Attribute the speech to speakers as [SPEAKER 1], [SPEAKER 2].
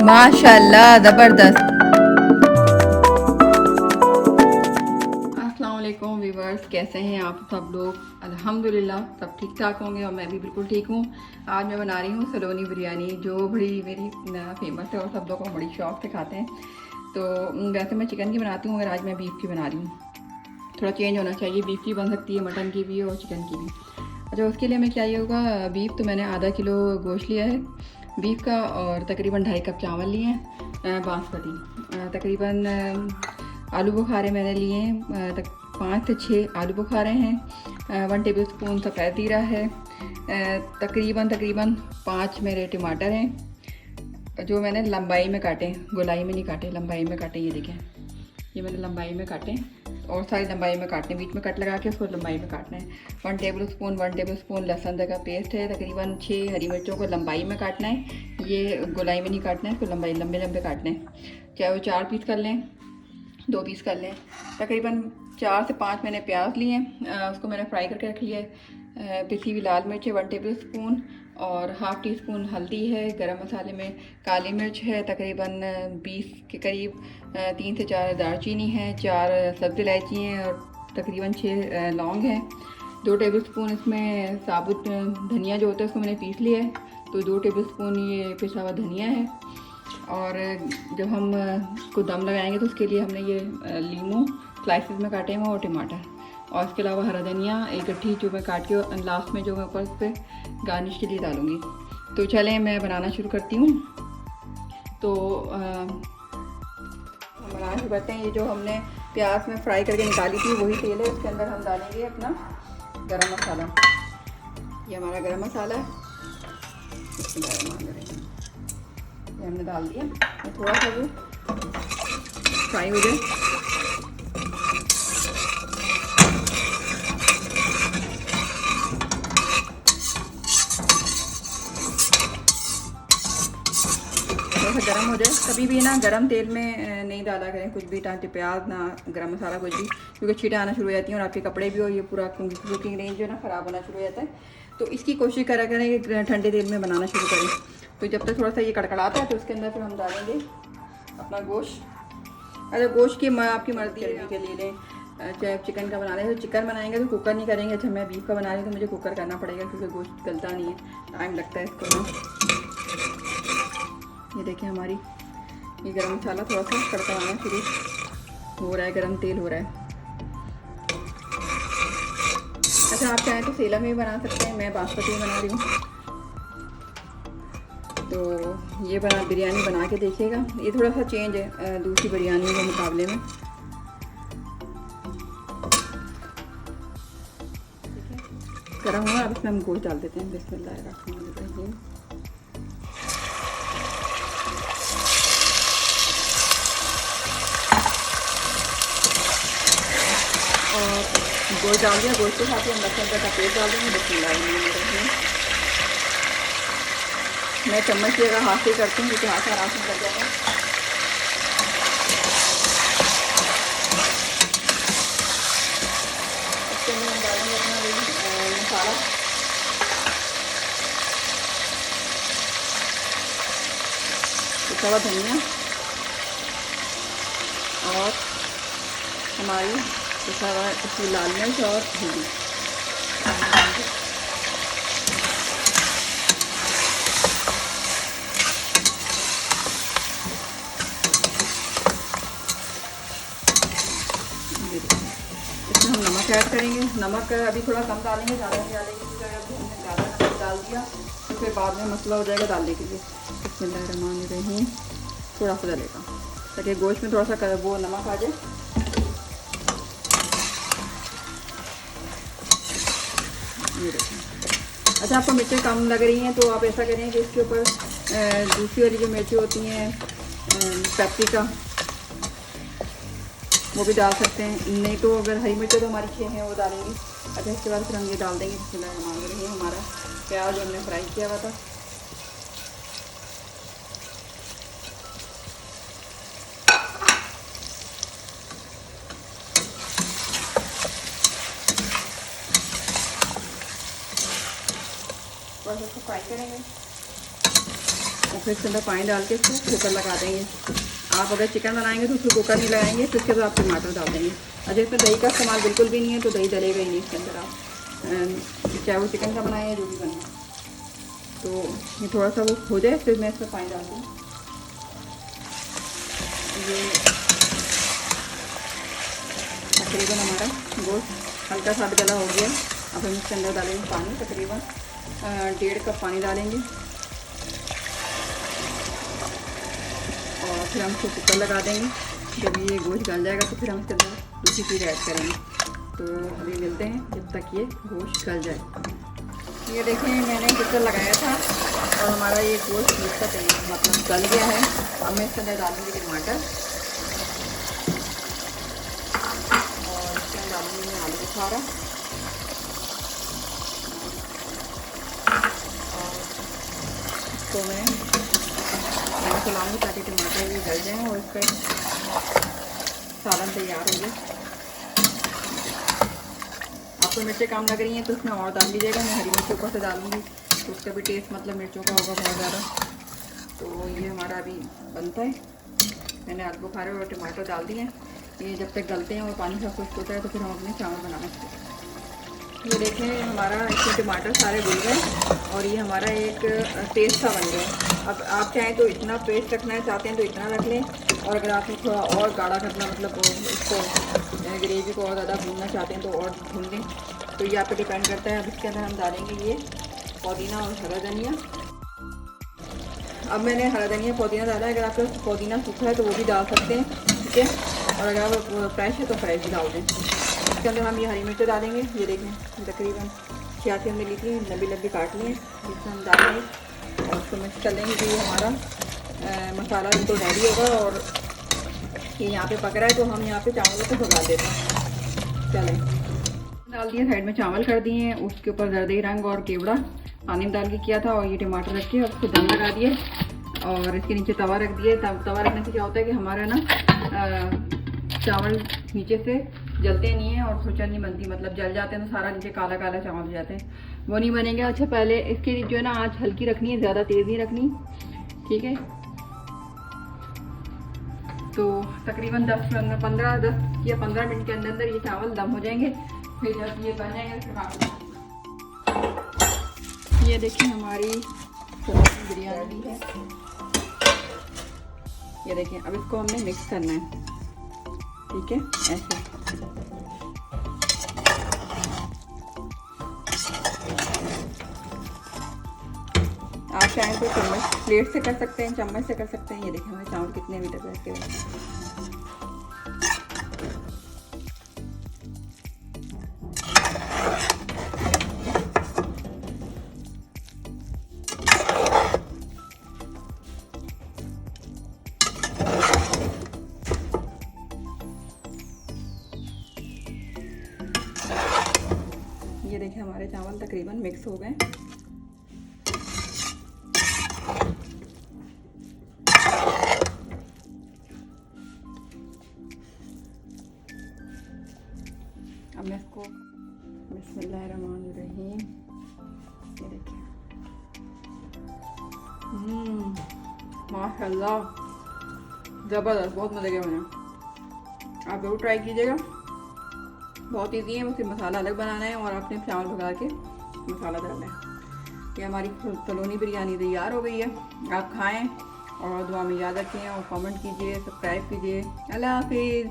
[SPEAKER 1] माशाल्लाह ज़बरदस्त। अस्सलाम वालेकुम व्यूवर्स, कैसे हैं आप सब लोग? अल्हम्दुलिल्लाह सब ठीक ठाक होंगे और मैं भी बिल्कुल ठीक हूँ। आज मैं बना रही हूँ सलोनी बिरयानी, जो बड़ी मेरी फेमस है और सब लोग बड़ी शौक से खाते हैं। तो वैसे मैं चिकन की बनाती हूँ, मगर आज मैं बीफ की बना रही हूँ। थोड़ा चेंज होना चाहिए, बीफ की बन सकती है, मटन की भी और चिकन की भी। अच्छा, उसके लिए हमें चाहिए होगा बीफ। तो मैंने आधा किलो गोश्त लिया है बीफ का, और तकरीबन 2.5 कप चावल लिए हैं बासमती। तकरीबन आलू बुखारे मैंने लिए हैं, 5 से 6 आलू बुखारे हैं। 1 टेबल स्पून सफ़ेद ज़ीरा है। तकरीबन 5 मेरे टमाटर हैं, जो मैंने लंबाई में काटे, गोलाई में नहीं काटे, लंबाई में काटे। ये देखें, ये मैंने लंबाई में काटे और सारी लंबाई में काटने, बीच में कट लगा के उसको लंबाई में काटना है। 1 टेबल स्पून लहसुन का पेस्ट है। तकरीबन 6 हरी मिर्चों को लंबाई में काटना है, ये गोलाई में नहीं काटना है, इसको लंबाई लंबे लंबे काटने हैं। चाहे वो 4 पीस कर लें, 2 पीस कर लें। तकरीबन 4 से 5 मैंने प्याज लिए हैं, उसको मैंने फ्राई करके रख लिया है। पिसी हुई लाल मिर्च है 1 टेबल स्पून, और हाफ़ टी स्पून हल्दी है। गरम मसाले में काली मिर्च है तकरीबन 20 के करीब। 3 से 4 दालचीनी है, 4 सब्ज़ इलायची हैं, और तकरीबन 6 लौंग हैं। 2 टेबल स्पून इसमें साबुत धनिया जो होता है उसको मैंने पीस लिया है, तो 2 टेबल स्पून ये पिसा हुआ धनिया है। और जब हम इसको दम लगाएंगे तो उसके लिए हमने ये लीमू स्लाइसिस में काटे हैं और टमाटर, और इसके अलावा हरा धनिया एक गट्ठी जो मैं काट के लास्ट में जो मैं ऊपर उस पर गार्निश के लिए डालूँगी। तो चलें मैं बनाना शुरू करती हूँ। तो हम बनाना शुरू करते हैं। ये जो हमने प्याज में फ्राई करके निकाली थी वही तेल है, उसके अंदर हम डालेंगे अपना गरम मसाला। ये हमारा गरम मसाला है, ये हमने डाल दिया। थोड़ा सा वो फ्राई हो जाए। थोड़ा सा गर्म हो जाए। कभी भी ना गर्म तेल में नहीं डाला करें कुछ भी, ताकि प्याज ना गरम मसाला कुछ भी, क्योंकि छींटे आना शुरू हो जाती हैं और आपके कपड़े भी, और ये पूरा कुकिंग रेंज जो है ना ख़राब होना शुरू हो जाता है। तो इसकी कोशिश करा करें कि ठंडे तेल में बनाना शुरू करें। तो जब तक थोड़ा सा ये कड़कड़ाता है तो उसके अंदर फिर हम डालेंगे अपना गोश्त। अच्छा, गोश्त की आपकी मर्ज़ी है के लिए लें, चाहे चिकन का बना लें। तो चिकन बनाएंगे तो कुकर नहीं करेंगे। अच्छा, मैं बीफ का बना रही हूँ तो मुझे कुकर करना पड़ेगा, क्योंकि गोश्त गलता नहीं है, टाइम लगता है इसको ना। ये देखें, हमारी ये गरम मसाला थोड़ा सा कड़कड़ाना शुरू हो रहा है, गरम तेल हो रहा है। अच्छा, आप चाहें तो सेला में भी बना सकते हैं, मैं बासमती में बना रही हूँ। तो ये बिरयानी बना के देखिएगा, ये थोड़ा सा चेंज है दूसरी बिरयानी के मुकाबले में। गरम हुआ, अब इसमें हम गोश्त डाल देते हैं। बिस्मिल्लाहिर्रहमानिर्रहीम। और गोश्त डाल दिया, गोश्त के साथ ही हम लहसुन का पेस्ट डाल देंगे। बिस्मिल्लाहिर्रहमानिर्रहीम। मैं चम्मच की अगर हाथ से करती हूँ क्योंकि हाथ आराम से कर जाएगा। इसके अंदर हम डालेंगे अपना मसाला। पिसा हुआ धनिया और हमारी पिसा हुआ इसकी लाल मिर्च और हल्दी। इसमें हम नमक ऐड करेंगे। नमक अभी थोड़ा कम डालेंगे, ज़्यादा नहीं डालेंगे, क्योंकि अगर हमने ज़्यादा नमक डाल दिया तो फिर बाद में मसला हो जाएगा डालने के लिए। बिस्मिल्लाहिर्रहमानिर्रहीम। थोड़ा सा डालेगा ताकि गोश्त में थोड़ा सा वो नमक आ जाए। ये देखें। अच्छा, आपको मिर्चें कम लग रही हैं तो आप ऐसा करें कि इसके ऊपर दूसरी वाली जो मिर्चें होती हैं पेप्रिका, वो भी डाल सकते हैं। नहीं तो अगर हरी मिर्चें तो हमारी 6 हैं वो डालेंगे। अच्छा, इसके बाद फिर हम ये डाल देंगे। बिस्मिल्लाहिर्रहमानिर्रहीम। हमारा प्याज जो हमने फ्राई किया हुआ था, बस इसको फ्राई करेंगे। और फिर इसके अंदर पानी डाल के इसको कुकर लगा देंगे। आप अगर चिकन बनाएंगे तो उसको कुकर नहीं लगाएंगे, फिर उसके बाद आप टमाटर डाल देंगे। अगर इसमें दही का इस्तेमाल बिल्कुल भी नहीं है तो दही डलेगा ही नहीं इसके अंदर, आप चाहे वो चिकन का बनाए या जो भी बनाए। तो ये थोड़ा सा वो हो जाए फिर मैं इसमें पानी डाल दूँ। ये तकरीबन हमारा गोश्त हल्का सा गला हो गया। अब हम इसके अंदर डालेंगे पानी, तकरीबन 1.5 कप पानी डालेंगे और फिर हम इसको कुकर लगा देंगे। जब ये गोश्त गल जाएगा तो फिर हम इसके अंदर दूसरी चीज़ ऐड करेंगे। तो अभी मिलते हैं जब तक ये गोश्त गल जाए। ये देखें मैंने कुकर लगाया था और हमारा ये गोश्त मतलब गल गया है। अब मैं इसके अंदर डालूँगी टमाटर और इसके अंदर डालूँगी आलू बुखारा और इसको मैं चलाऊँगी ताकि टमाटर भी गल जाएँ और इसका सालन तैयार हो जाए। आपको मिर्चें कम लग रही हैं तो उसमें और डाल दीजिएगा। मैं हरी मिर्च ऊपर से डालूँगी तो उसका भी टेस्ट मतलब मिर्चों का होगा बहुत ज़्यादा। तो ये हमारा अभी बनता है। मैंने आलू बुखारे और टमाटर डाल दिए हैं। ये जब तक गलते हैं और पानी का खुश्क होता है तो फिर हम अपने चावल बनाना चाहिए। ये देखें हमारा इसमें टमाटर सारे घुल गए और ये हमारा एक पेस्ट सा बन गया। अब आप चाहें तो इतना पेस्ट रखना चाहते हैं तो इतना रख लें, और अगर आपने थोड़ा और गाढ़ा करना मतलब इसको ग्रेवी को और ज़्यादा भूनना चाहते हैं तो और भून लें। तो ये आप पे डिपेंड करता है। अब इसके अंदर हम डालेंगे ये पुदीना और हरा धनिया। अब मैंने हरा धनिया पुदीना डाला है। अगर आपका पुदीना सूखा है तो वो भी डाल सकते हैं, ठीक है। और अगर आप फ्रेश है तो फ्रेश भी डाल दें। इसके अंदर हम ये हरी मिर्च डालेंगे। ये देखें तकरीबन 86 हमने ली थी, लंबी लंबी काट ली है, जिसमें हम डालेंगे और उसको मिक्स कर लेंगे कि ये हमारा मसाला बिल्कुल रेडी होगा। और ये यहाँ पे पक रहा है तो हम यहाँ पे चावलों को भगा देते हैं। चलें, डाल दिए, साइड में चावल कर दिए हैं, उसके ऊपर जर्दी रंग और केवड़ा पानी में डाल के किया था और ये टमाटर रख के उसको दम लगा दिए और इसके नीचे तवा रख दिए। तवा रखने से क्या होता है कि हमारा ना चावल नीचे से जलते नहीं है और सोचा नहीं बनती, मतलब जल जाते हैं तो सारा नीचे काला काला चावल हो जाते हैं, वो नहीं बनेंगे। अच्छा पहले इसके जो है ना आँच हल्की रखनी है, ज़्यादा तेज़ नहीं रखनी, ठीक है। तो तकरीबन 10 या 15 मिनट के अंदर ये चावल दम हो जाएंगे। फिर जब ये बन जाएंगे फिर ये देखिए हमारी सलोनी बिरयानी है। ये देखिए अब इसको हमने मिक्स करना है, ठीक है, ऐसे। आप चाहें तो चम्मच प्लेट से कर सकते हैं, चम्मच से कर सकते हैं। ये देखिए हमारे चावल कितने भी तक रखे हुए हैं। ये देखिए हमारे चावल तकरीबन मिक्स हो गए। अब मैं इसको बिस्मिल्लाहिर्रहमानिर्रहीम, ये देखिए माशाल्लाह ज़बरदस्त, बहुत मज़े के बने। आप ज़रूर ट्राई कीजिएगा, बहुत इजी है। बस मसाला अलग बनाना है और आपने चावल भगा के मसाला डालना है। ये हमारी सलोनी बिरयानी तैयार हो गई है। आप खाएं और दुआ में याद रखें और कमेंट कीजिए, सब्सक्राइब कीजिए। अल्लाह हाफिज़।